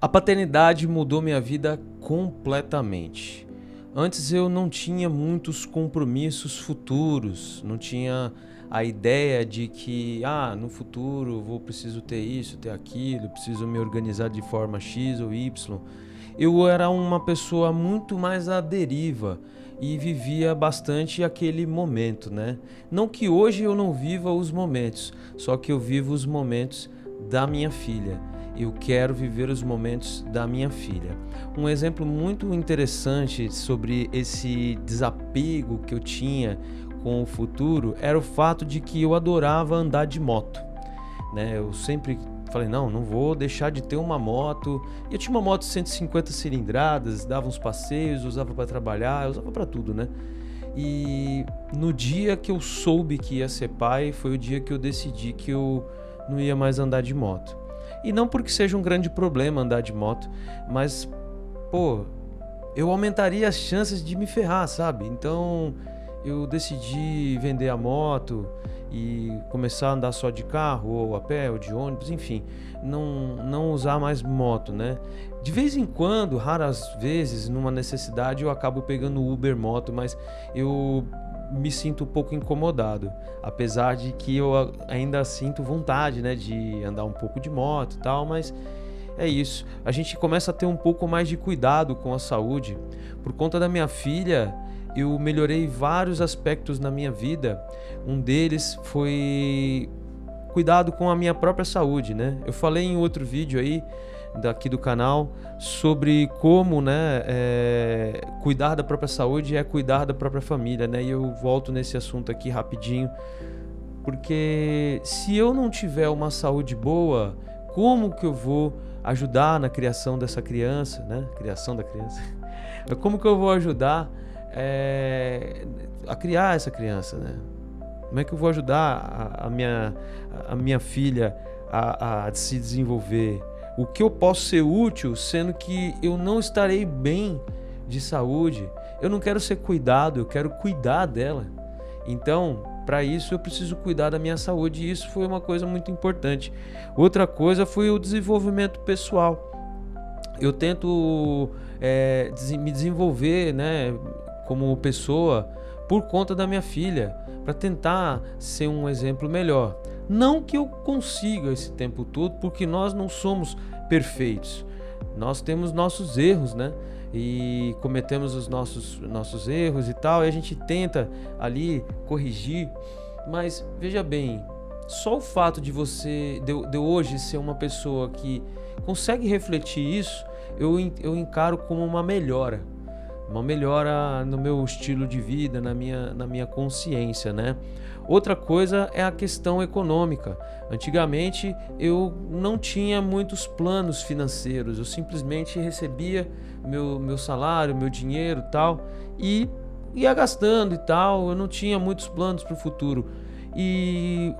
A paternidade mudou minha vida completamente. Antes eu não tinha muitos compromissos futuros, não tinha a ideia de que, no futuro preciso ter isso, ter aquilo, preciso me organizar de forma X ou Y. Eu era uma pessoa muito mais à deriva e vivia bastante aquele momento, né? Não que hoje eu não viva os momentos, só que eu vivo os momentos da minha filha. Eu quero viver os momentos da minha filha. Um exemplo muito interessante sobre esse desapego que eu tinha com o futuro era o fato de que eu adorava andar de moto, né? Eu sempre falei, não vou deixar de ter uma moto. E eu tinha uma moto 150 cilindradas, dava uns passeios, usava para trabalhar, usava para tudo, né? E no dia que eu soube que ia ser pai, foi o dia que eu decidi que eu não ia mais andar de moto. E não porque seja um grande problema andar de moto, mas, eu aumentaria as chances de me ferrar, sabe? Então, eu decidi vender a moto e começar a andar só de carro, ou a pé, ou de ônibus, enfim, não usar mais moto, né? De vez em quando, raras vezes, numa necessidade, eu acabo pegando Uber moto, mas eu me sinto um pouco incomodado, apesar de que eu ainda sinto vontade, né, de andar um pouco de moto e tal, mas é isso. A gente começa a ter um pouco mais de cuidado com a saúde. Por conta da minha filha, eu melhorei vários aspectos na minha vida. Um deles foi cuidado com a minha própria saúde, né? Eu falei em outro vídeo aí, daqui do canal, sobre como, né, cuidar da própria saúde é cuidar da própria família, né? E eu volto nesse assunto aqui rapidinho, porque se eu não tiver uma saúde boa, como que eu vou ajudar na criação dessa criança, né? Criação da criança. Como que eu vou ajudar a criar essa criança, né? Como é que eu vou ajudar a minha filha a se desenvolver? O que eu posso ser útil, sendo que eu não estarei bem de saúde? Eu não quero ser cuidado, eu quero cuidar dela. Então, para isso eu preciso cuidar da minha saúde, e isso foi uma coisa muito importante. Outra coisa foi o desenvolvimento pessoal. Eu tento me desenvolver, né, como pessoa por conta da minha filha, para tentar ser um exemplo melhor. Não que eu consiga esse tempo todo, porque nós não somos perfeitos. Nós temos nossos erros, né? E cometemos os nossos erros e tal, e a gente tenta ali corrigir. Mas veja bem, só o fato de de hoje ser uma pessoa que consegue refletir isso, eu encaro como uma melhora no meu estilo de vida, na minha consciência, né? Outra coisa é a questão econômica. Antigamente eu não tinha muitos planos financeiros, eu simplesmente recebia meu salário, meu dinheiro e tal, e ia gastando e tal, eu não tinha muitos planos para o futuro. E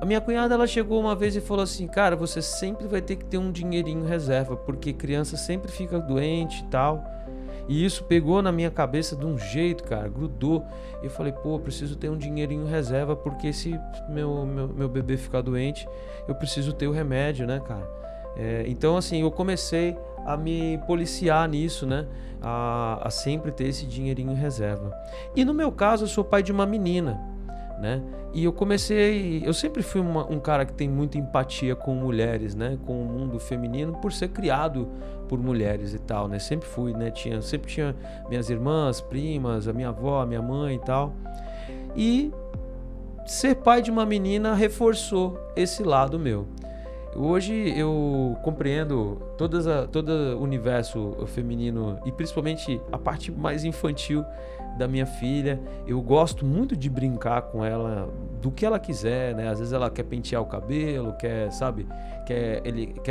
a minha cunhada, ela chegou uma vez e falou assim, cara, você sempre vai ter que ter um dinheirinho reserva, porque criança sempre fica doente e tal. E isso pegou na minha cabeça de um jeito, cara, grudou. Eu falei, preciso ter um dinheirinho reserva, porque se meu bebê ficar doente, eu preciso ter o remédio, né, cara? Então, assim, eu comecei a me policiar nisso, né? A sempre ter esse dinheirinho em reserva. E no meu caso, eu sou pai de uma menina, né? E eu sempre fui um cara que tem muita empatia com mulheres, né? Com o mundo feminino, por ser criado por mulheres e tal, né? Sempre fui, né? Sempre tinha minhas irmãs, primas, a minha avó, a minha mãe e tal. E ser pai de uma menina reforçou esse lado meu. Hoje eu compreendo todo o universo feminino e principalmente a parte mais infantil da minha filha. Eu gosto muito de brincar com ela do que ela quiser, né? Às vezes ela quer pentear o cabelo, quer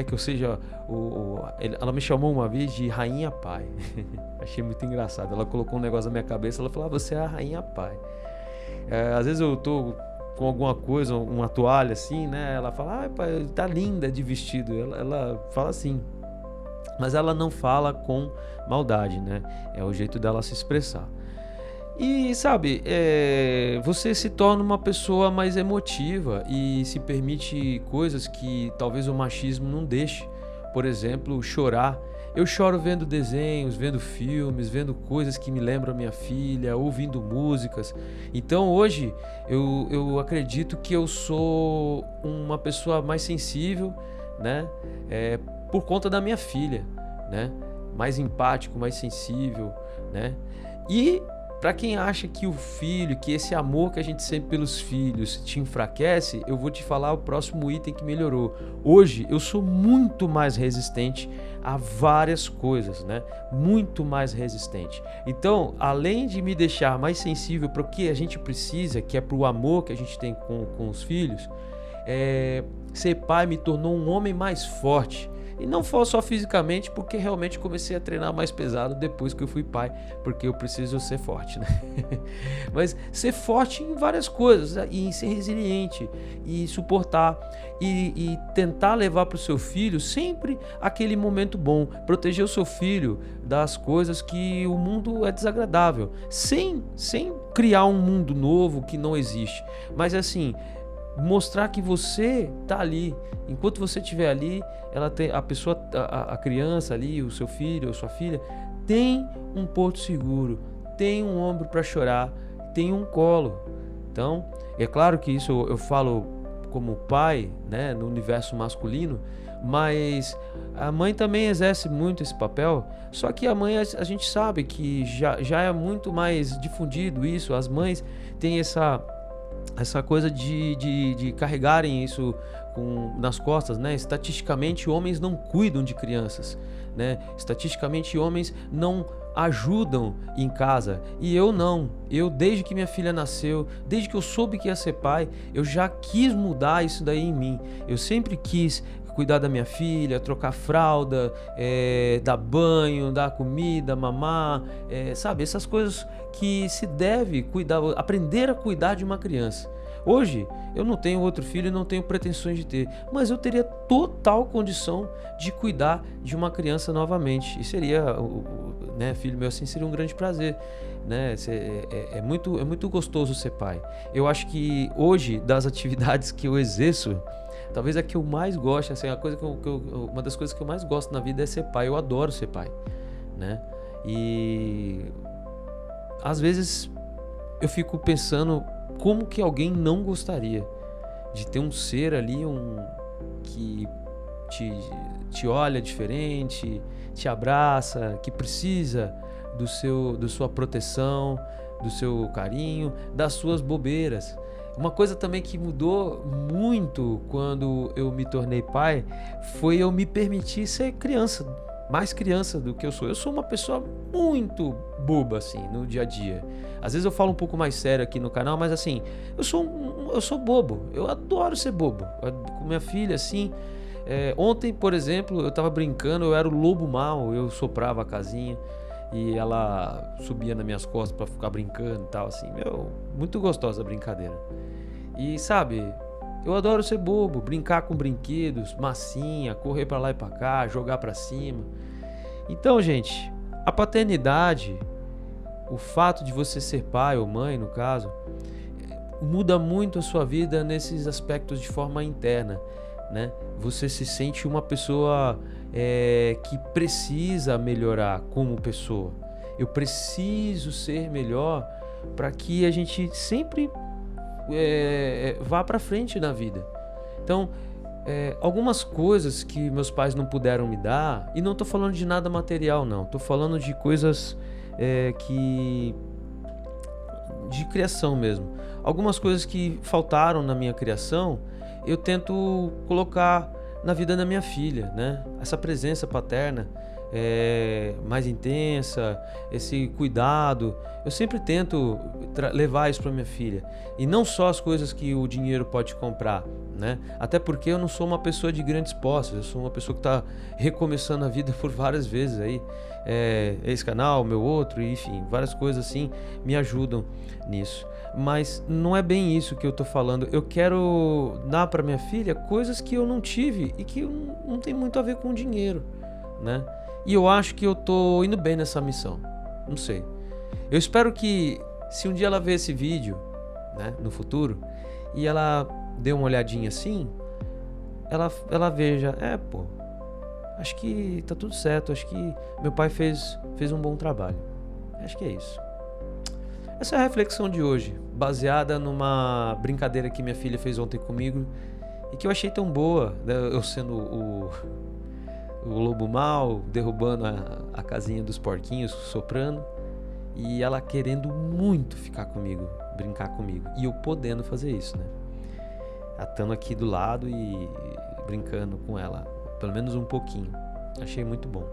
que eu seja ela me chamou uma vez de Rainha Pai. Achei muito engraçado. Ela colocou um negócio na minha cabeça, ela falou, você é a Rainha Pai. Às vezes eu tô com alguma coisa, uma toalha assim, né? Ela fala, pai, tá linda de vestido. Ela fala assim, mas ela não fala com maldade, né? É o jeito dela se expressar. E sabe, você se torna uma pessoa mais emotiva e se permite coisas que talvez o machismo não deixe. por exemplo, chorar. Eu choro vendo desenhos, vendo filmes, vendo coisas que me lembram a minha filha, ouvindo músicas. Então hoje eu acredito que eu sou uma pessoa mais sensível, né? Por conta da minha filha, né? Mais empático, mais sensível, né? E para quem acha que o filho, que esse amor que a gente sente pelos filhos te enfraquece, eu vou te falar o próximo item que melhorou. Hoje eu sou muito mais resistente a várias coisas, né? Muito mais resistente. Então, além de me deixar mais sensível para o que a gente precisa, que é para o amor que a gente tem com os filhos, ser pai me tornou um homem mais forte. E não só fisicamente, porque realmente comecei a treinar mais pesado depois que eu fui pai, porque eu preciso ser forte, né? Mas ser forte em várias coisas, e ser resiliente, e suportar, e tentar levar para o seu filho sempre aquele momento bom, proteger o seu filho das coisas que o mundo é desagradável, sem criar um mundo novo que não existe, mas assim, mostrar que você tá ali. Enquanto você estiver ali, a criança ali, o seu filho ou sua filha, tem um porto seguro, tem um ombro para chorar, tem um colo. Então, é claro que isso eu falo como pai, né, no universo masculino, mas a mãe também exerce muito esse papel. Só que a mãe, a gente sabe que já é muito mais difundido isso. As mães têm essa coisa de carregarem isso nas costas, né? Estatisticamente, homens não cuidam de crianças, né? Estatisticamente, homens não ajudam em casa. E eu não. Eu, desde que minha filha nasceu, desde que eu soube que ia ser pai, eu já quis mudar isso daí em mim. Eu sempre quis cuidar da minha filha, trocar fralda, dar banho, dar comida, mamar, sabe? Essas coisas que se deve cuidar, aprender a cuidar de uma criança. Hoje, eu não tenho outro filho e não tenho pretensões de ter, mas eu teria total condição de cuidar de uma criança novamente. E seria, né, filho meu, assim, seria um grande prazer, né? É muito gostoso ser pai. Eu acho que hoje, das atividades que eu exerço, talvez a que eu mais gosto, assim, uma das coisas que eu mais gosto na vida é ser pai. Eu adoro ser pai, né? E às vezes eu fico pensando como que alguém não gostaria de ter um ser ali, que te olha diferente, te abraça, que precisa da sua proteção, do seu carinho, das suas bobeiras. Uma coisa também que mudou muito quando eu me tornei pai foi eu me permitir ser criança, mais criança do que eu sou. Eu sou uma pessoa muito boba, assim, no dia a dia. Às vezes eu falo um pouco mais sério aqui no canal, mas assim, eu sou bobo. Eu adoro ser bobo. Com minha filha, assim, ontem, por exemplo, eu tava brincando, eu era o lobo mau, eu soprava a casinha e ela subia nas minhas costas pra ficar brincando e tal, assim, muito gostosa a brincadeira. E sabe, eu adoro ser bobo, brincar com brinquedos, massinha, correr pra lá e pra cá, jogar pra cima. Então, gente, a paternidade, o fato de você ser pai ou mãe, no caso, muda muito a sua vida nesses aspectos de forma interna, né? Você se sente uma pessoa que precisa melhorar como pessoa. Eu preciso ser melhor para que a gente sempre vá para frente na vida. Então, algumas coisas que meus pais não puderam me dar, e não estou falando de nada material, não. Estou falando de coisas de criação mesmo. Algumas coisas que faltaram na minha criação, eu tento colocar na vida da minha filha, né? Essa presença paterna mais intensa, esse cuidado, eu sempre tento levar isso para minha filha. E não só as coisas que o dinheiro pode comprar, né? Até porque eu não sou uma pessoa de grandes posses, eu sou uma pessoa que está recomeçando a vida por várias vezes aí. Esse canal, meu outro, enfim, várias coisas assim me ajudam nisso. Mas não é bem isso que eu tô falando. Eu quero dar para minha filha coisas que eu não tive e que não tem muito a ver com dinheiro, né? E eu acho que eu tô indo bem nessa missão. Não sei. Eu espero que, se um dia ela ver esse vídeo, né, no futuro, e ela dê uma olhadinha assim, ela veja, acho que tá tudo certo, acho que meu pai fez um bom trabalho. Acho que é isso. Essa é a reflexão de hoje, baseada numa brincadeira que minha filha fez ontem comigo e que eu achei tão boa, né? Eu sendo o lobo mau, derrubando a casinha dos porquinhos, soprando, e ela querendo muito ficar comigo, brincar comigo, e eu podendo fazer isso, né? Estando aqui do lado e brincando com ela, pelo menos um pouquinho. Achei muito bom.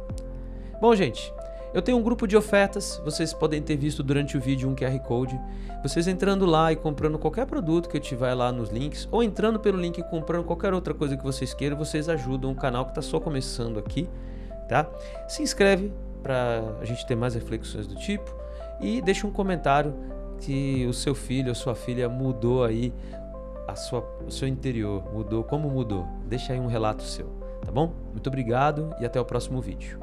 Bom, gente, eu tenho um grupo de ofertas, vocês podem ter visto durante o vídeo um QR Code. Vocês entrando lá e comprando qualquer produto que eu tiver lá nos links, ou entrando pelo link e comprando qualquer outra coisa que vocês queiram, vocês ajudam o canal que está só começando aqui, tá? Se inscreve para a gente ter mais reflexões do tipo e deixa um comentário que o seu filho ou sua filha mudou aí o seu interior, mudou, como mudou. Deixa aí um relato seu, tá bom? Muito obrigado e até o próximo vídeo.